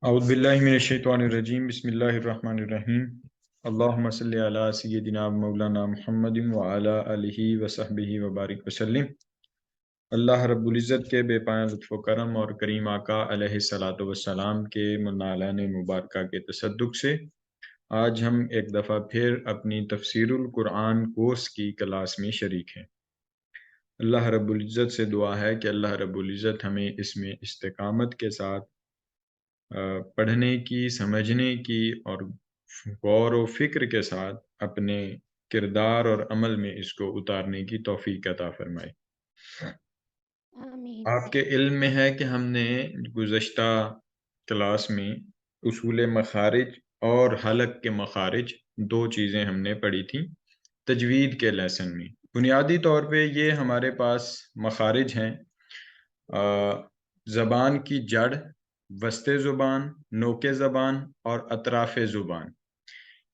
औज़ुबिल्लाहिमिनश्शैतानिर्रजीम बिस्मिल्लाहिर्रहमानिर्रहीम अल्लाहुम्मा सल्लि अला सय्यिदिना मौलाना मुहम्मदिन व अला आलिहि व सहबिहि व बारिक वसल्लिम। अल्लाह रब्बुल इज़्ज़त के बेपाया लुत्फ़ व करम और करीम आका अलैहिस्सलातु वस्सलाम के मुन्नालान मुबारका के तसद्दुक़ से आज हम एक दफ़ा फिर अपनी तफ़सीरुल कुरान कोर्स की क्लास में शरीक हैं। अल्लाह रब्बुल इज़्ज़त से दुआ है कि अल्लाह रब्बुल इज़्ज़त हमें इसमें इस्तिक़ामत के साथ पढ़ने की, समझने की और गौर व फ़िक्र के साथ अपने किरदार और अमल में इसको उतारने की तौफ़ीक अता फ़रमाए। आमीन। आपके इल्म में है कि हमने गुज़श्ता क्लास में उसूल मखारिज और हलक के मखारिज 2 चीज़ें हमने पढ़ी थी तजवीद के लेसन में। बुनियादी तौर पे ये हमारे पास मखारिज हैं ज़बान की जड़, वस्ते ज़ुबान, नोके ज़बान और अतराफ़े ज़ुबान।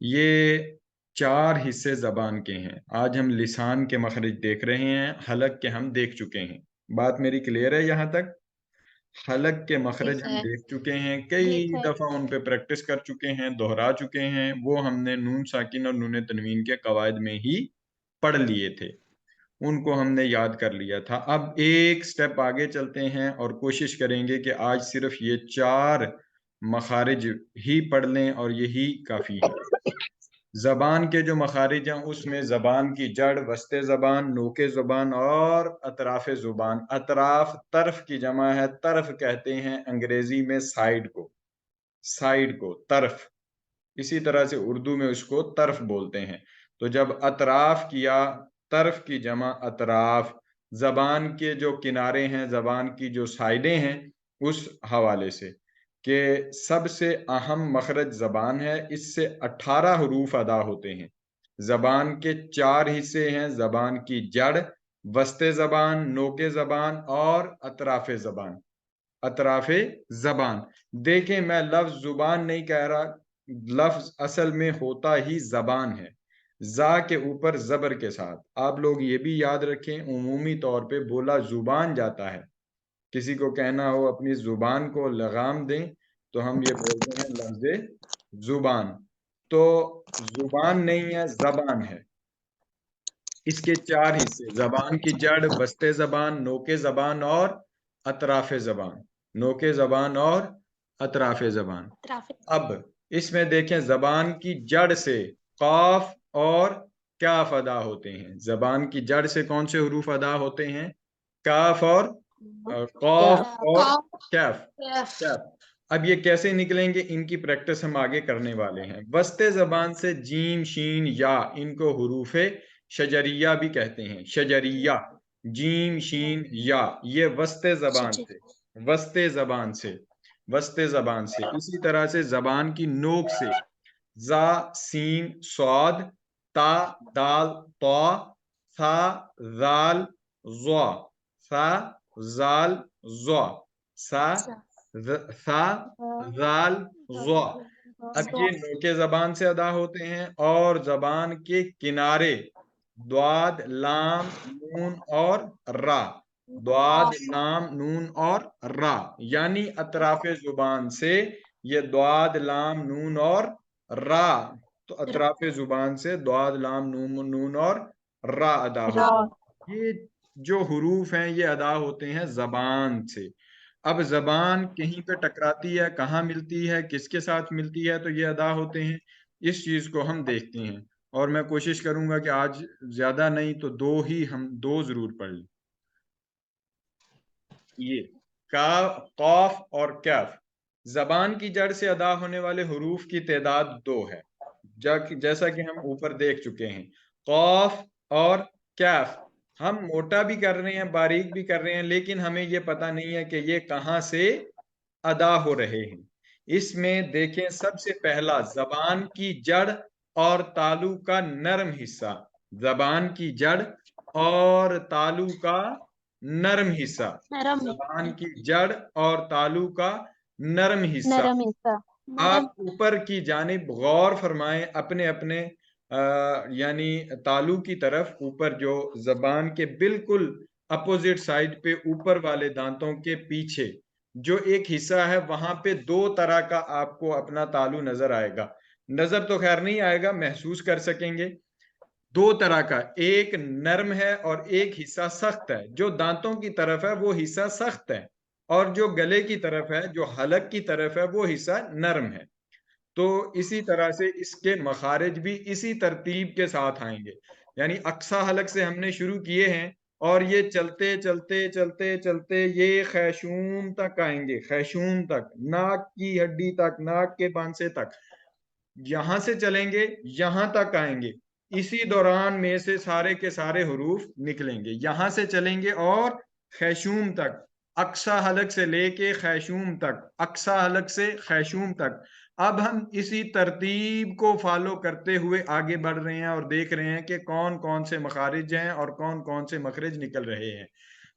ये 4 हिस्से ज़बान के हैं। आज हम लिसान के मखरिज देख रहे हैं, हलक के हम देख चुके हैं। बात मेरी क्लियर है यहाँ तक? हलक के जी मखरज हम सर। देख चुके हैं, जी कई सर। दफ़ा उन पे प्रैक्टिस कर चुके हैं, दोहरा चुके हैं। वो हमने नून साकिन और नून तनवीन के कवायद में ही पढ़ लिए थे। उनको हमने याद कर लिया था। अब एक स्टेप आगे चलते हैं और कोशिश करेंगे कि आज सिर्फ ये 4 मखारिज ही पढ़ लें और यही काफ़ी है। ज़बान के जो मखारिज हैं उसमें ज़बान की जड़, वस्ते ज़बान, नोके ज़ुबान और अतराफ़े ज़ुबान। अतराफ़ तरफ़ की जमा है, तरफ़ कहते हैं अंग्रेज़ी में साइड को तरफ़। इसी तरह से उर्दू में उसको तरफ़ बोलते हैं। तो जब अतराफ़ किया, तरफ़ की जमा अतराफ़, ज़बान के जो किनारे हैं, ज़बान की जो साइडें हैं, उस हवाले से कि सबसे अहम मखरज ज़बान है, इससे 18 हुरूफ अदा होते हैं। ज़बान के 4 हिस्से हैं, ज़बान की जड़, वस्ते ज़बान, नोके ज़बान और अतराफ़े ज़बान। अतराफ़े ज़बान। देखें, मैं लफ्ज़ ज़ुबान नहीं कह रहा, लफ्ज़ असल में होता ही ज़बान है। ज़ा के ऊपर ज़बर के साथ। आप लोग ये भी याद रखें, उमूमी तौर पे बोला ज़ुबान जाता है। किसी को कहना हो अपनी ज़ुबान को लगाम दें, तो हम ये बोलते हैं लफ्ज़ ज़ुबान। तो ज़ुबान नहीं है, ज़बान है। इसके 4 हिस्से, ज़बान की जड़, वस्ते ज़बान, नोके ज़बान और अतराफ़े ज़बान। नोके ज़बान और अतराफ़े ज़बान। ट्रैफिक। अब इसमें देखें, ज़बान की जड़ से क़ाफ़ और काफ़ अदा होते हैं। ज़बान की जड़ से कौन से हुरूफ अदा होते हैं? काफ़ और क्या? क़ाफ़ और कैफ़। क्या? कैफ़। अब ये कैसे निकलेंगे, इनकी प्रैक्टिस हम आगे करने वाले हैं। वस्ते ज़बान से जीम, शीन, या, इनको हुरूफ़े शजरिया भी कहते हैं। शजरिया, जीम, शीन, या, ये वस्ते ज़बान से, वस्ते ज़बान से, वस्ते ज़बान से। इसी तरह से ज़बान की नोक से ज़ा, सीन, स्वाद, ता, दाल, तौ, था, ज़ाल, ज़ौ, सा, ज़ाल, ज़ौ, सा, सा, ज़ाल, ज़ौ। अब ये नोके ज़बान से अदा होते हैं और ज़बान के किनारे द्वाद, लाम, नून और रा। द्वाद, लाम, नून और रा, यानी अतराफ़े ज़ुबान से ये द्वाद, लाम, नून और रा। तो अतराफ़े ज़ुबान से द्वाद, लाम, नून और रा अदा होते हैं। ये जो हुरूफ हैं ये अदा होते हैं ज़बान से। अब ज़बान कहीं पे टकराती है, कहाँ मिलती है, किसके साथ मिलती है, तो ये अदा होते हैं। इस चीज़ को हम देखते हैं और मैं कोशिश करूंगा कि आज ज़्यादा नहीं तो 2 ही हम 2 ज़रूर पढ़ लें। ये काफ और कैफ, ज़बान की जड़ से अदा होने वाले हुरूफ की तादाद 2 है, जैसा कि हम ऊपर देख चुके हैं। कौफ और कैफ हम मोटा भी कर रहे हैं, बारीक भी कर रहे हैं, लेकिन हमें ये पता नहीं है कि ये कहाँ से अदा हो रहे हैं। इसमें देखें, सबसे पहला ज़बान की जड़ और तालु का नरम हिस्सा, ज़बान की जड़ और तालु का नरम हिस्सा, नरम ज़बान की जड़ और तालु का नरम हिस्सा। नरम हिस्सा। नरम। आप ऊपर की जानिब गौर फरमाएं, अपने अपने यानी तालु की तरफ, ऊपर जो ज़बान के बिल्कुल अपोजिट साइड पे ऊपर वाले दांतों के पीछे जो एक हिस्सा है वहां पे दो तरह का आपको अपना तालु नजर आएगा। नजर तो खैर नहीं आएगा, महसूस कर सकेंगे। दो तरह का, एक नरम है और एक हिस्सा सख्त है। जो दांतों की तरफ है वो हिस्सा सख्त है, और जो गले की तरफ है, जो हलक की तरफ है, वो हिस्सा नरम है। तो इसी तरह से इसके मखारिज भी इसी तरतीब के साथ आएंगे। यानी अक्सा हलक से हमने शुरू किए हैं, और ये चलते चलते चलते चलते ये खैशूम तक आएंगे, खैशूम तक, नाक की हड्डी तक, नाक के बांसे तक, यहां से चलेंगे, यहां तक आएंगे। इसी दौरान में से सारे के सारे हुरूफ निकलेंगे, यहां से चलेंगे और खैशूम तक, अक्सा हलक से लेके खैशूम तक, अक्सा हलक से खैशूम तक। अब हम इसी तरतीब को फॉलो करते हुए आगे बढ़ रहे हैं और देख रहे हैं कि कौन कौन से मखारिज हैं और कौन कौन से मखरज निकल रहे हैं।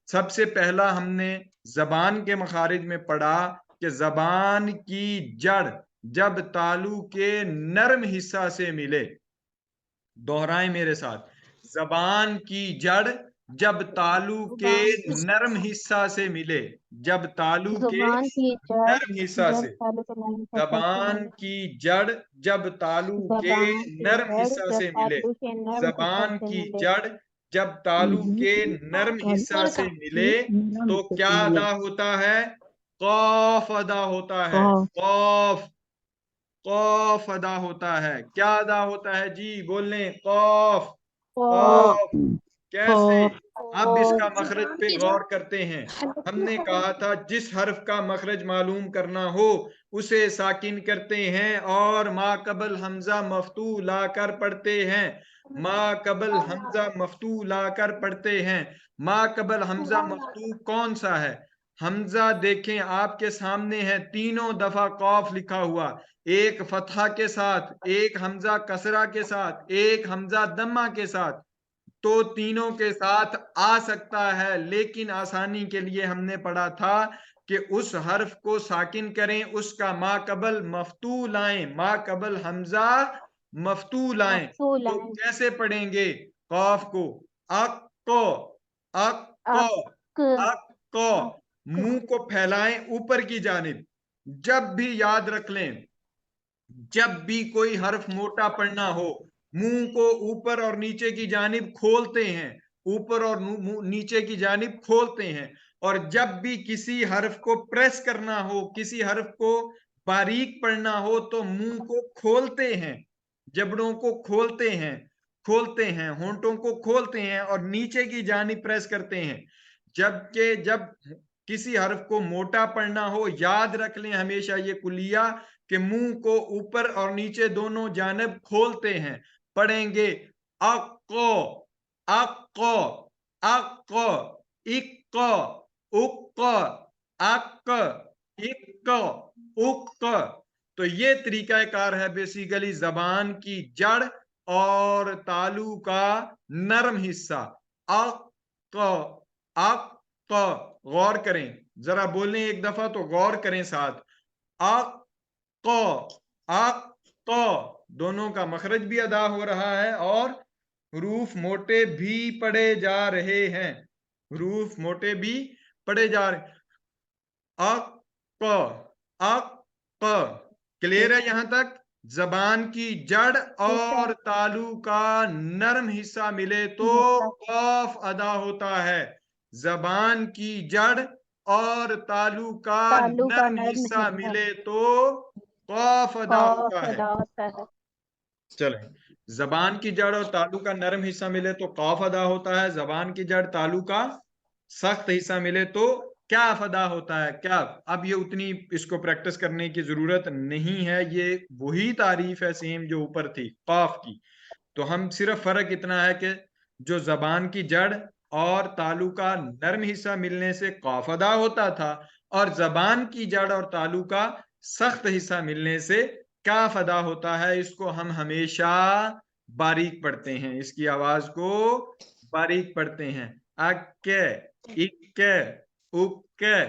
सबसे पहला हमने जबान के मखारिज में पढ़ा कि जबान की जड़ जब तालु के नरम हिस्सा से मिले, दोहराएं मेरे साथ, जबान की जड़ जब तालु के नरम हिस्सा से मिले, जब तालु के जुबान की जड़ नरम हिस्सा जब से, तालु के नरम हिस्सा से जबान मिले। की जड़ जब तालु के जबान की नरम जड़ हिस्सा जब से मिले, तालु के नरम हिस्सा जबान से की मिले। जड़ जब तालु के नरम हिस्सा से मिले, तो क्या अदा होता है? कौफ अदा होता है। कौफ, कौफ अदा होता है। क्या अदा होता है जी? बोलने, कौफ, कौफ। कैसे? अब इसका मखरज पे गौर करते हैं। हमने कहा था जिस हर्फ का मखरज मालूम करना हो उसे साकिन करते हैं और मा कबल हमजा मफ्तू लाकर पढ़ते हैं। मा कबल हमजा मफ्तू लाकर पढ़ते हैं। मा कबल हमजा मफ्तू कौन सा है? हमजा देखें आपके सामने है, तीनों दफा कौफ लिखा हुआ, एक फतहा के साथ, एक हमजा कसरा के साथ, एक हमजा दम्मा के साथ। तो तीनों के साथ आ सकता है, लेकिन आसानी के लिए हमने पढ़ा था कि उस हर्फ को साकिन करें, उसका माकबल मफ्तू लाएं, माकबल हमजा मफ्तू लाएं। तो कैसे पढ़ेंगे कौफ को? अक्को, अक्को, अक्को। मुंह को फैलाएं ऊपर की जानिब। जब भी याद रख लें, जब भी कोई हर्फ मोटा पढ़ना हो, मुंह को ऊपर और नीचे की जानिब खोलते हैं, ऊपर और नीचे की जानिब खोलते हैं। और जब भी किसी हर्फ को प्रेस करना हो, किसी हर्फ को बारीक पढ़ना हो, तो मुंह को खोलते हैं, जबड़ों को खोलते हैं, खोलते हैं, होंठों को खोलते हैं और नीचे की जानिब प्रेस करते हैं। जबकि जब किसी हर्फ को मोटा पढ़ना हो, याद रख लें हमेशा ये कुलिया, कि मुंह को ऊपर और नीचे दोनों जानब खोलते हैं। पढ़ेंगे अक्को, अक्को, अक्को, इक्को, उक्को, अक्क, इक्को, उक्क। तो ये तरीकाकार है बेसिकली जबान की जड़ और तालु का नरम हिस्सा। अक्क, अक्क। गौर करें, जरा बोलें एक दफा तो गौर करें साथ। अक्क, अक्क। दोनों का मखरज भी अदा हो रहा है और हरूफ मोटे भी पढ़े जा रहे हैं, हरूफ मोटे भी पढ़े जा रहे। अक्क, अक्क। क्लियर है यहां तक? जबान की जड़ और तालु का नरम हिस्सा मिले तो कौफ अदा होता है। जबान की जड़ और तालु का नरम हिस्सा मिले तो कौफ अदा होता है। चले, जबान की जड़ और तालु का नरम हिस्सा मिले तो कौफ अदा होता है, जबान की जड़ तालु का सख्त हिस्सा मिले तो क्या अदा होता है? क्या? अब ये उतनी इसको प्रैक्टिस करने की जरूरत नहीं है, ये वही तारीफ है सेम जो ऊपर थी कौफ की। तो हम सिर्फ फर्क इतना है कि जो जबान की जड़ और तालु का नरम हिस्सा मिलने से कौफ अदा होता था, और जबान की जड़ और तालु का सख्त हिस्सा मिलने से काफ अदा होता है। इसको हम हमेशा बारीक पढ़ते हैं, इसकी आवाज को बारीक पढ़ते हैं। अक्के, इक्के, उक्के,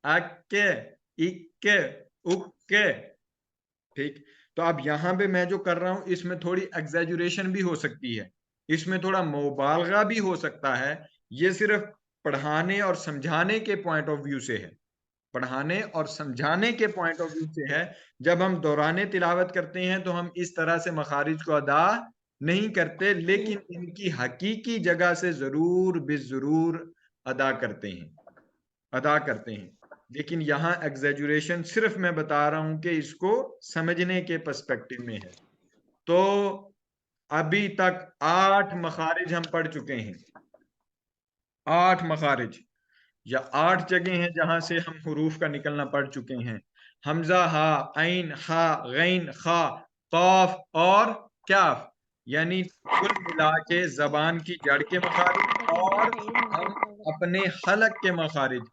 अक्के, इक्के, उक्के। ठीक। तो अब यहां पे मैं जो कर रहा हूं इसमें थोड़ी एग्जैजुरेशन भी हो सकती है, इसमें थोड़ा मुबालगा भी हो सकता है। ये सिर्फ पढ़ाने और समझाने के पॉइंट ऑफ व्यू से है, पढ़ाने और समझाने के पॉइंट ऑफ व्यू से है। जब हम दौराने तिलावत करते हैं तो हम इस तरह से मखारिज को अदा नहीं करते, लेकिन इनकी हकीकी जगह से जरूर बेजरूर अदा करते हैं। लेकिन यहाँ एग्जेजुरेशन सिर्फ मैं बता रहा हूं कि इसको समझने के पर्सपेक्टिव में है। तो अभी तक 8 मखारिज हम पढ़ चुके हैं, 8 मखारिज या 8 जगह हैं जहां से हम हुरूफ का निकलना पढ़ चुके हैं। हमजा, हा, ऐन, हा, गैन, खा, कौफ और क्याफ, यानी कुल मिला के जबान की जड़ के मखारिज और हम अपने हलक के मखारिज।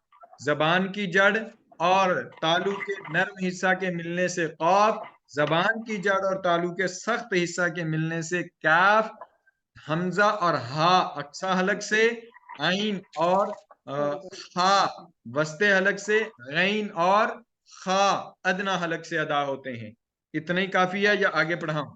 जबान की जड़ और तालु के नर्म हिस्सा के मिलने से कौफ, जबान की जड़ और तालु के सख्त हिस्सा के मिलने से कैफ, हमजा और हा अक्सा हलक से, आइन और खा वस्ते हलक से, गैन और खा अदना हलक से अदा होते हैं। इतना ही काफी है या आगे पढ़ाऊं?